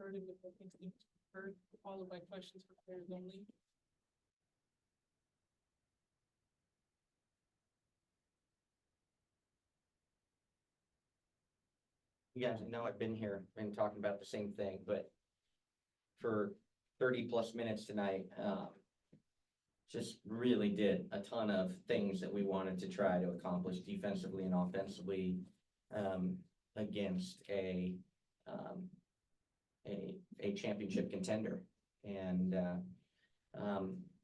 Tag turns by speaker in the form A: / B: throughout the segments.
A: started with the things that you heard, followed by questions for players only.
B: You guys know I've been here and talking about the same thing, but for 30+ minutes tonight, just really did a ton of things that we wanted to try to accomplish defensively and offensively, against a championship contender, and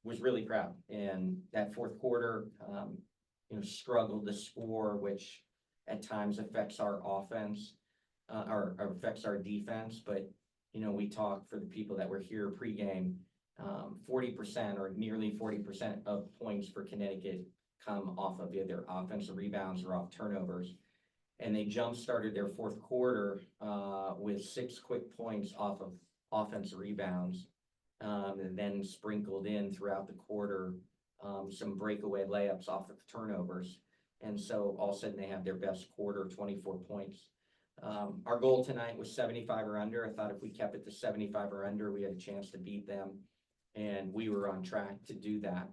B: was really proud. And that fourth quarter, struggled to score, which at times affects our offense, or affects our defense. But, we talked for the people that were here pregame, 40% or nearly 40% of points for Connecticut come off of either offensive rebounds or off turnovers. And they jump started their fourth quarter with 6 quick points off of offensive rebounds, and then sprinkled in throughout the quarter some breakaway layups off of turnovers. And so all of a sudden they have their best quarter, 24 points. Our goal tonight was 75 or under. I thought if we kept it to 75 or under, we had a chance to beat them, and we were on track to do that.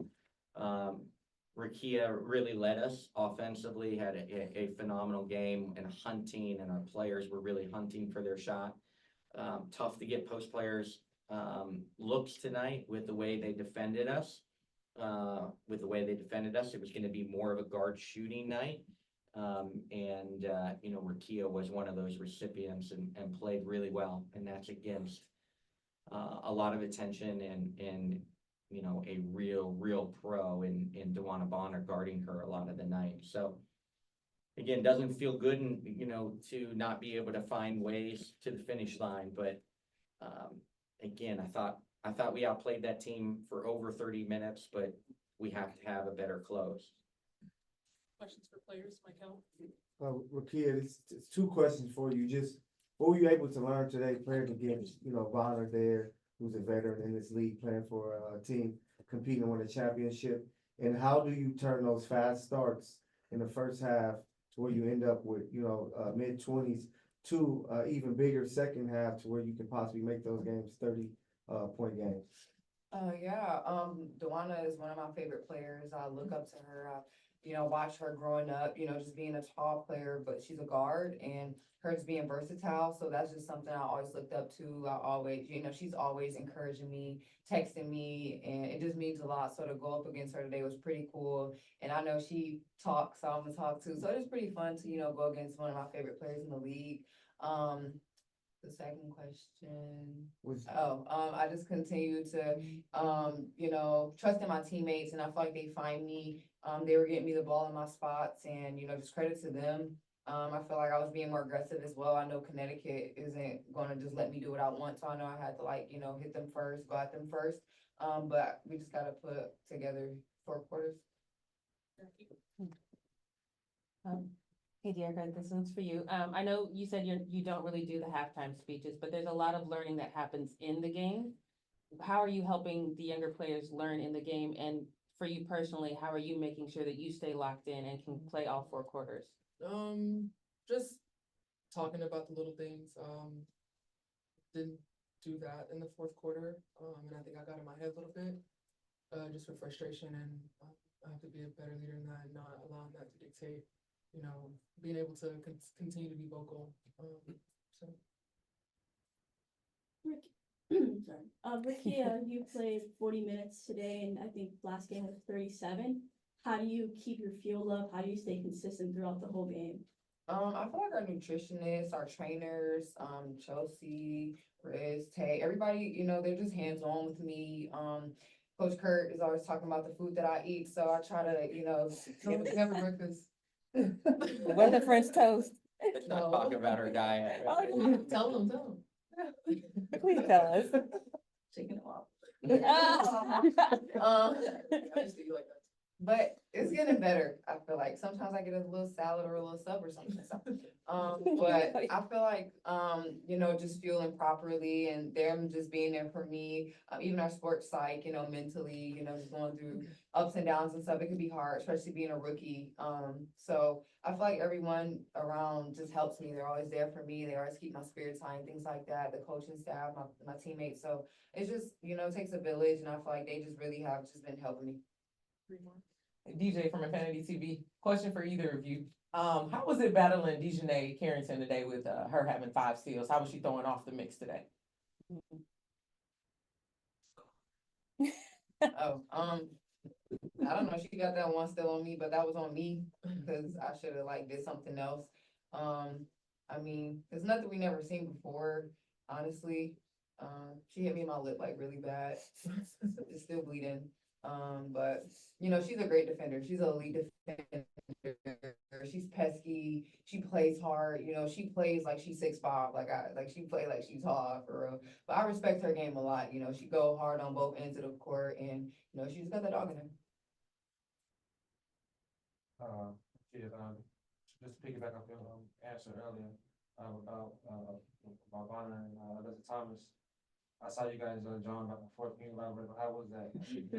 B: Rickea really led us offensively, had a phenomenal game and hunting, and our players were really hunting for their shot. Tough to get post players looks tonight with the way they defended us. It was going to be more of a guard shooting night. Rickea was one of those recipients and played really well. And that's against a lot of attention and a real pro in Dewana Bonner guarding her a lot of the night. So again, doesn't feel good and, to not be able to find ways to the finish line. But again, I thought we outplayed that team for over 30 minutes, but we have to have a better close.
A: Questions for players, Michael?
C: Rickea, it's 2 questions for you. Just what were you able to learn today playing against, Bonner there, who's a veteran in this league, playing for a team competing to win a championship? And how do you turn those fast starts in the first half to where you end up with, mid-20s to even bigger second half to where you can possibly make those games 30-point games?
D: Dewana is one of my favorite players. I look up to her. Watch her growing up, just being a tall player, but she's a guard, and her just being versatile. So that's just something I always looked up to. I always, she's always encouraging me, texting me, and it just means a lot. So to go up against her today was pretty cool. And I know she talks, so I'm gonna talk too. So it's pretty fun to, go against one of my favorite players in the league. The second question I just continue to, trust in my teammates, and I feel like they find me. They were getting me the ball in my spots, and, just credit to them. I feel like I was being more aggressive as well. I know Connecticut isn't going to just let me do what I want. So I know I had to hit them first, go at them first. But we just got to put together 4 quarters.
E: Hey, Dearica, this one's for you. I know you said you don't really do the halftime speeches, but there's a lot of learning that happens in the game. How are you helping the younger players learn in the game? And for you personally, how are you making sure that you stay locked in and can play all 4 quarters?
A: Just talking about the little things. Didn't do that in the fourth quarter. And I think I got in my head a little bit, just with frustration, and I have to be a better leader in that and not allowing that to dictate, being able to continue to be vocal.
F: Rickea, you played 40 minutes today, and I think last game was 37. How do you keep your field up? How do you stay consistent throughout the whole game?
D: I feel like our nutritionists, our trainers, Chelsea, Riz, Tay, everybody, they're just hands-on with me. Coach Curt is always talking about the food that I eat, so I try to, have a breakfast.
E: What the French toast?
B: Let's not talk about her diet.
A: Tell them.
E: Please tell us.
D: Chicken and waffles.
A: I used to eat like that.
D: But it's getting better, I feel like. Sometimes I get a little salad or a little sub or something. So, but I feel like, you know, just fueling properly and them just being there for me. Even our sports psych, you know, mentally, you know, just going through ups and downs and stuff. It can be hard, especially being a rookie. So I feel like everyone around just helps me. They're always there for me. They always keep my spirits high and things like that. The coaching staff, my teammates. So it's just, you know, it takes a village, and I feel like they just really have just been helping me.
G: DJ from Infinity TV, question for either of you. How was it battling Dejanay Carrington today with, her having 5 steals? How was she throwing off the mix today?
D: Oh, I don't know, she got that one still on me, but that was on me, cause I should have like did something else. I mean, it's nothing we never seen before, honestly. She hit me in my lip like really bad. It's still bleeding. But you know, she's a great defender. She's an elite defender. She's pesky. She plays hard. You know, she plays like she's 6'5". She play like she's tall for real. But I respect her game a lot. You know, she go hard on both ends of the court, and you know, she's got that dog in her.
H: Yeah, just to piggyback off your answer earlier, about Bonner and Alyssa Thomas. I saw you guys, John, about the fourth game. How was that?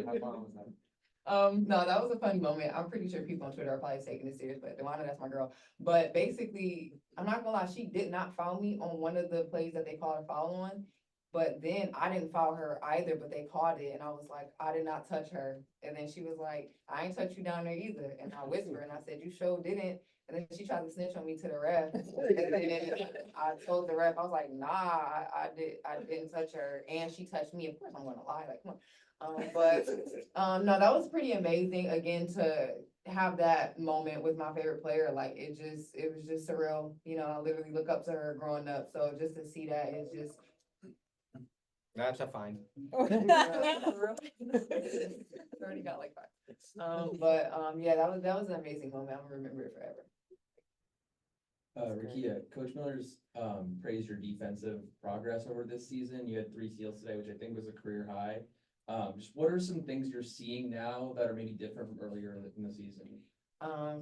H: How fun was that?
D: No, that was a funny moment. I'm pretty sure people on Twitter are probably taking this serious, but Dewana, that's my girl. But basically, I'm not gonna lie, she did not foul me on one of the plays that they called a foul on. But then I didn't foul her either, but they called it, and I was like, I did not touch her. And then she was like, I ain't touch you down there either. And I whispered, and I said, you sure didn't. And then she tried to snitch on me to the ref. And then I told the ref, I was like, nah, I didn't touch her, and she touched me. Of course, I'm gonna lie, like, come on. No, that was pretty amazing. Again, to have that moment with my favorite player, like it was just surreal. You know, I literally look up to her growing up, so just to see that is just.
B: That's a fine.
D: Already got like 5. Yeah, that was an amazing moment. I'm gonna remember it forever.
I: Rickea, Coach Miller's praised your defensive progress over this season. You had 3 steals today, which I think was a career high. Just what are some things you're seeing now that are maybe different from earlier in the season?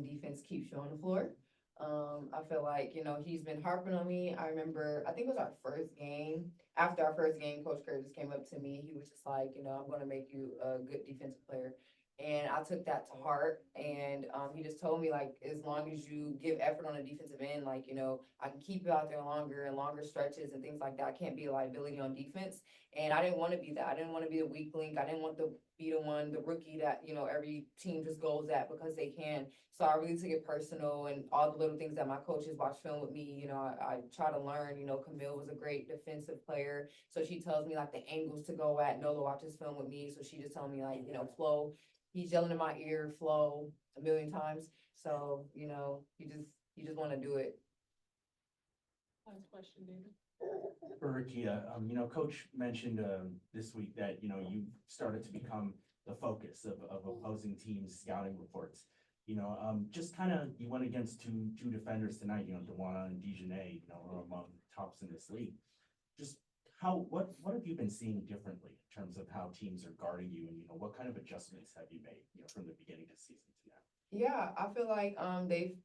D: Defense keeps you on the floor. I feel like, you know, he's been harping on me. I remember, I think it was our first game. After our first game, Coach Curt just came up to me. He was just like, you know, I'm going to make you a good defensive player. And I took that to heart. And he just told me, like, as long as you give effort on the defensive end, like, you know, I can keep you out there longer and longer stretches and things like that. I can't be a liability on defense. And I didn't want to be that. I didn't want to be the weak link. I didn't want to be the one, the rookie that, you know, every team just goes at because they can. So I really took it personal, and all the little things that my coaches watch film with me, you know, I try to learn. You know, Camille was a great defensive player. So she tells me like the angles to go at. Nola watches film with me. So she just telling me like, you know, flow. He's yelling in my ear, flow, a million times. So, you know, you just want to do it.
E: Last question, David.
J: For Rickea, you know, Coach mentioned this week that, you know, you started to become the focus of opposing teams' scouting reports. You know, just kind of, you went against two defenders tonight, you know, Dewana and Dejanay, you know, are among tops in this league. Just what have you been seeing differently in terms of how teams are guarding you, and, you know, what kind of adjustments have you made, you know, from the beginning of the season to now?
D: Yeah, I feel like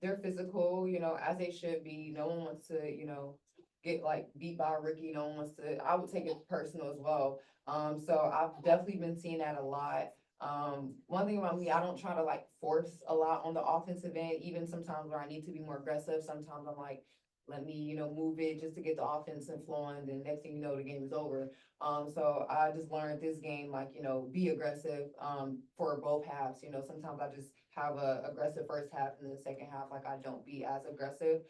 D: they're physical, you know, as they should be. No one wants to, you know, get like beat by a rookie. No one wants to. I would take it personal as well. So I've definitely been seeing that a lot. One thing about me, I don't try to like force a lot on the offensive end. Even sometimes where I need to be more aggressive, sometimes I'm like, let me, you know, move it just to get the offense and flowing. Then next thing you know, the game is over. So I just learned this game, like, you know, be aggressive, for both halves. You know, sometimes I just have a aggressive first half, and then the second half, like I don't be as aggressive,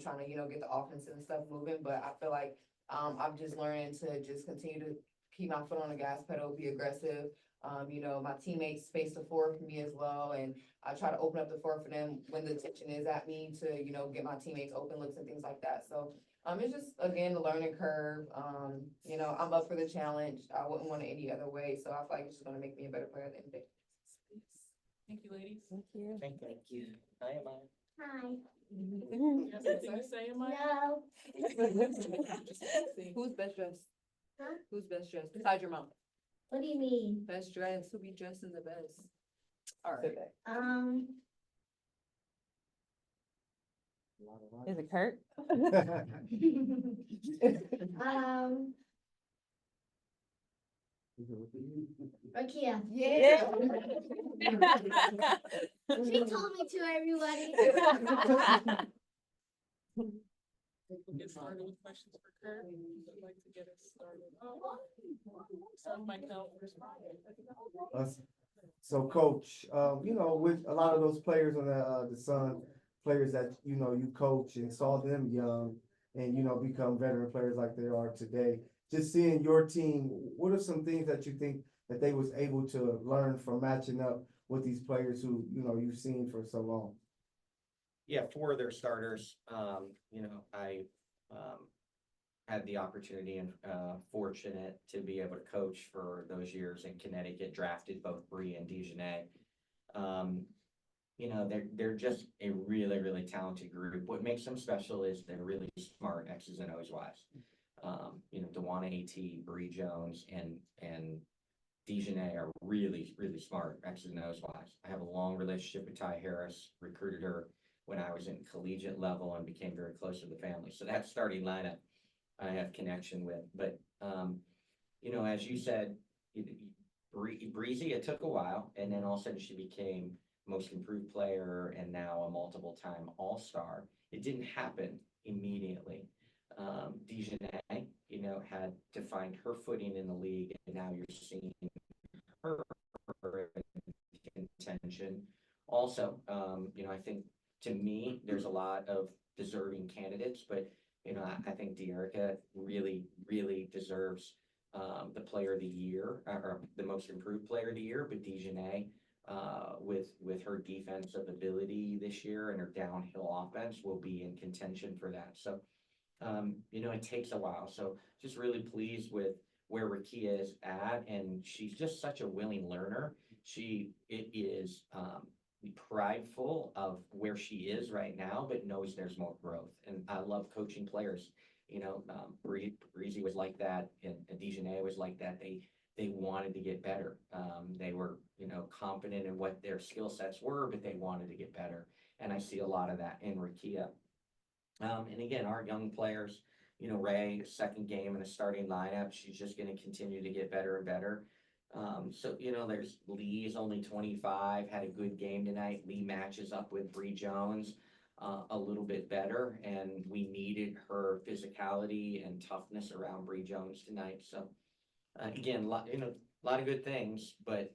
D: trying to, you know, get the offense and stuff moving. But I feel like, I'm just learning to just continue to keep my foot on the gas pedal, be aggressive. You know, my teammates space the floor for me as well, and I try to open up the floor for them when the attention is at me to, you know, get my teammates open looks and things like that. So, it's just, again, the learning curve. You know, I'm up for the challenge. I wouldn't want it any other way. So I feel like it's just gonna make me a better player at the end of the day.
E: Thank you, ladies.
B: Thank you. I am on.
K: Hi.
E: You have something to say, Mike?
K: No.
D: Who's best dressed?
K: Huh?
D: Who's best dressed besides your mom?
K: What do you mean?
D: Best dressed. Who be dressing the best?
E: All right.
G: today?
E: Is it Curt?
K: Rickea.
E: Yeah.
K: She told me to, everybody.
A: We'll get started with questions for Curt. I'd like to get us started. Start with Mike Bell first.
C: So coach, with a lot of those players on the Sun, players that, you coach and saw them young and, become veteran players like they are today, just seeing your team, what are some things that you think that they was able to learn from matching up with these players who, you've seen for so long?
B: Yeah, four of their starters, I had the opportunity and fortunate to be able to coach for those years in Connecticut, drafted both Bree and Dejanay. They're just a really, really talented group. What makes them special is they're really smart X's and O's wise. Dewana AT, Bree Jones, and Dejanay are really, really smart X's and O's wise. I have a long relationship with Ty Harris, recruited her when I was in collegiate level and became very close to the family. So that starting lineup I have connection with. But, as you said, Breezy, it took a while, and then all of a sudden she became most improved player and now a multiple time all-star. It didn't happen immediately. Dejanay, had to find her footing in the league, and now you're seeing her in contention. Also, I think to me, there's a lot of deserving candidates, but I think Dearica really, really deserves the player of the year or the most improved player of the year. But Dejanay, with her defensive ability this year and her downhill offense, will be in contention for that. So, it takes a while. So just really pleased with where Rickea is at, and she's just such a willing learner. It is prideful of where she is right now, but knows there's more growth. And I love coaching players. Breezy was like that, and Dejanay was like that. They wanted to get better. They were, confident in what their skill sets were, but they wanted to get better. And I see a lot of that in Rickea. And again, our young players, Ray, second game in the starting lineup, she's just going to continue to get better and better. There's Lee's only 25, had a good game tonight. Lee matches up with Bree Jones a little bit better, and we needed her physicality and toughness around Bree Jones tonight. So again, a lot of good things, but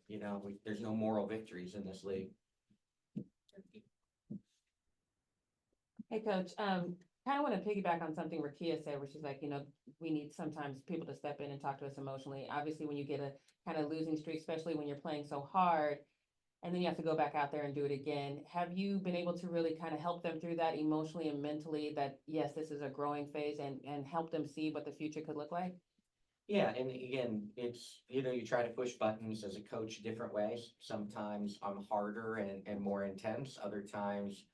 B: there's no moral victories in this league.
E: Hey, Coach, kind of want to piggyback on something Rickea said, which is like, we need sometimes people to step in and talk to us emotionally. Obviously, when you get a kind of losing streak, especially when you're playing so hard, and then you have to go back out there and do it again. Have you been able to really kind of help them through that emotionally and mentally, that yes, this is a growing phase, and help them see what the future could look like?
B: Yeah, and again, it's, you try to push buttons as a coach different ways. Sometimes I'm harder and more intense. Other times,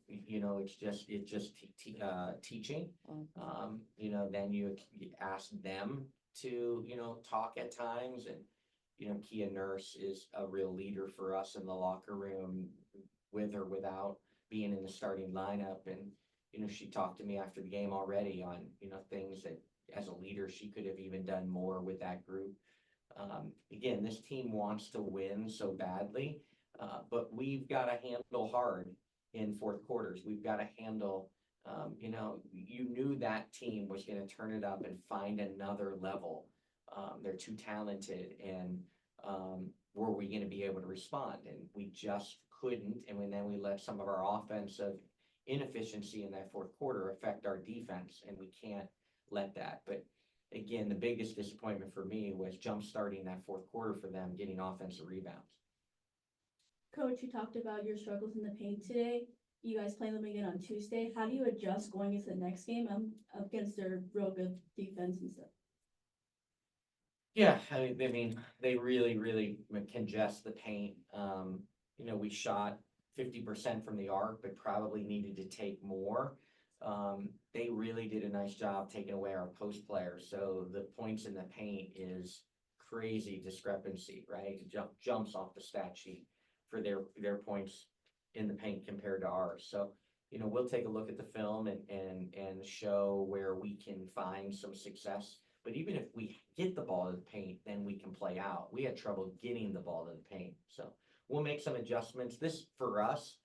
B: it's just teaching. Then you ask them to, talk at times. And, Kia Nurse is a real leader for us in the locker room, with or without being in the starting lineup. And, she talked to me after the game already on, things that as a leader, she could have even done more with that group. Again, this team wants to win so badly, but we've got to handle hard in fourth quarters. We've got to handle, you knew that team was going to turn it up and find another level. They're too talented, and were we going to be able to respond? And we just couldn't. And then we let some of our offensive inefficiency in that fourth quarter affect our defense, and we can't let that. But again, the biggest disappointment for me was jump starting that fourth quarter for them, getting offensive rebounds.
F: Coach, you talked about your struggles in the paint today. You guys play them again on Tuesday. How do you adjust going into the next game against their real good defense and stuff?
B: Yeah, I mean, they really, really congest the paint. We shot 50% from the arc, but probably needed to take more. They really did a nice job taking away our post players. So the points in the paint is crazy discrepancy, right? It jumps off the stat sheet. for their points in the paint compared to ours. So, we'll take a look at the film and show where we can find some success. But even if we get the ball to the paint, then we can play out. We had trouble getting the ball to the paint. So we'll make some adjustments. This, for us,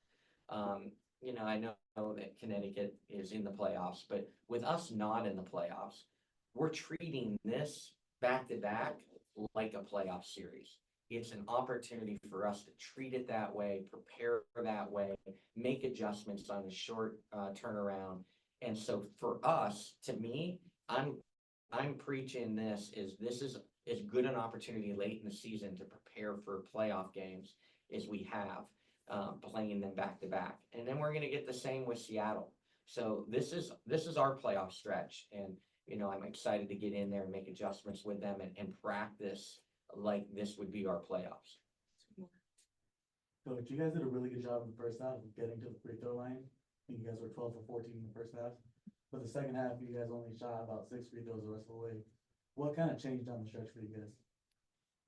B: I know that Connecticut is in the playoffs, but with us not in the playoffs, we're treating this back-to-back like a playoff series. It's an opportunity for us to treat it that way, prepare that way, make adjustments on a short turnaround. And so for us, to me, I'm preaching this is as good an opportunity late in the season to prepare for playoff games as we have, playing them back to back. And then we're going to get the same with Seattle. So this is our playoff stretch. And, I'm excited to get in there and make adjustments with them and practice like this would be our playoffs.
L: Coach, you guys did a really good job in the first half of getting to the free throw line. I think you guys were 12 for 14 in the first half. But the second half, you guys only shot about 6 free throws the rest of the way. What kind of changed down the stretch for you guys?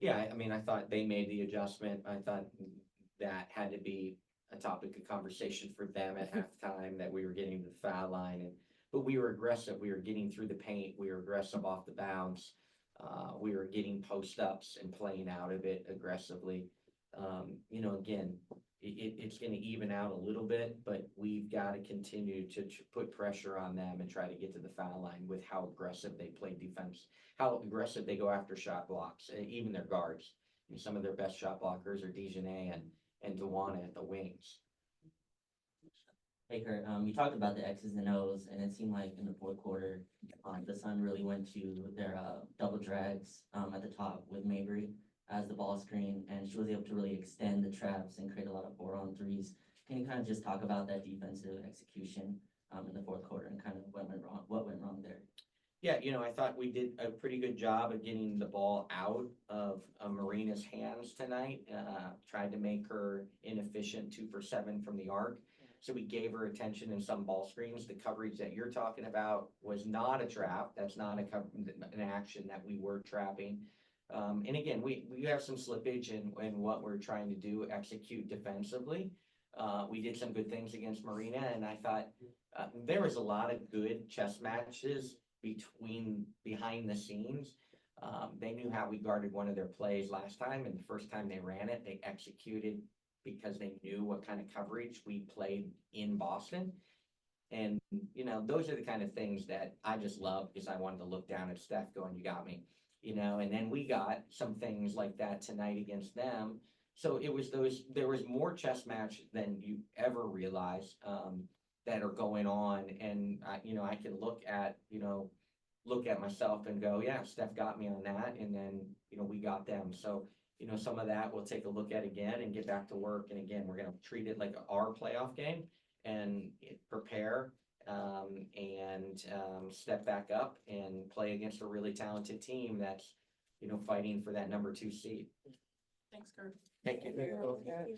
B: Yeah, I thought they made the adjustment. I thought that had to be a topic of conversation for them at halftime, that we were getting to the foul line. But we were aggressive. We were getting through the paint. We were aggressive off the bounce. We were getting post-ups and playing out of it aggressively. Again, it's going to even out a little bit, but we've got to continue to put pressure on them and try to get to the foul line with how aggressive they play defense, how aggressive they go after shot blocks, even their guards. Some of their best shot blockers are Dejanay and Dewana at the wings.
M: Hey Curt, you talked about the X's and O's, and it seemed like in the fourth quarter, the Sun really went to their double drags at the top with Mabry as the ball screen, and she was able to really extend the traps and create a lot of 4-on-3s. Can you kind of just talk about that defensive execution in the fourth quarter and kind of what went wrong there?
B: Yeah, I thought we did a pretty good job of getting the ball out of Marina's hands tonight. Tried to make her inefficient 2 for 7 from the arc. So we gave her attention in some ball screens. The coverage that you're talking about was not a trap. That's not an action that we were trapping. And again, we have some slippage in what we're trying to do, execute defensively. We did some good things against Marina, and I thought there was a lot of good chess matches behind the scenes. They knew how we guarded one of their plays last time, and the first time they ran it, they executed because they knew what kind of coverage we played in Boston. And, those are the kind of things that I just love, because I wanted to look down at Steph going, you got me, and then we got some things like that tonight against them. So there was more chess match than you ever realize, that are going on. And I can look at myself and go, yeah, Steph got me on that. And then, we got them. So, some of that we'll take a look at again and get back to work. And again, we're going to treat it like our playoff game and prepare and step back up and play against a really talented team that's, fighting for that number 2 seed.
A: Thanks, Curt.
B: Thank you.
D: Thank you.